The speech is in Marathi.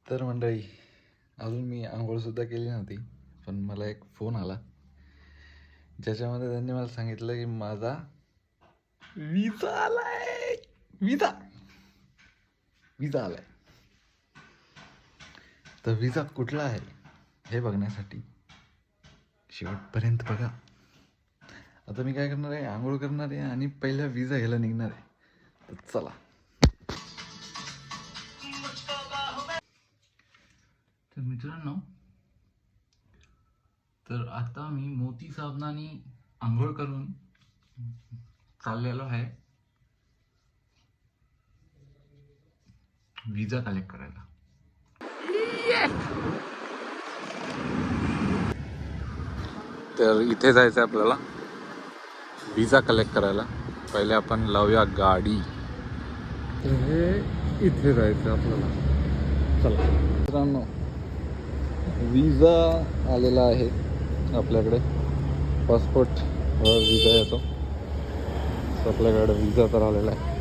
तर मंडळी, अजून मी आंघोळसुद्धा केली नव्हती, पण मला एक फोन आला ज्याच्यामध्ये त्यांनी मला सांगितलं की माझा विजा आलाय. विजा आलाय. तर विजा कुठला आहे हे बघण्यासाठी शेवटपर्यंत बघा. आता मी काय करणार आहे, आंघोळ करणार आहे आणि पहिला विजा घ्यायला निघणार आहे. तर चला. तर मित्रांनो, तर आता मी मोती साबणाने आंघोळ करून चाललेलो आहे विजा कलेक्ट करायला. तर इथे जायचं आपल्याला विजा कलेक्ट करायला. पहिले आपण लावूया गाडी. हे इथे जायचं आपल्याला. चला मित्रांनो, विजा आलेला आहे आपल्याकडे. पासपोर्ट विजा येतो, आपल्याकडे विजा तर आलेला आहे.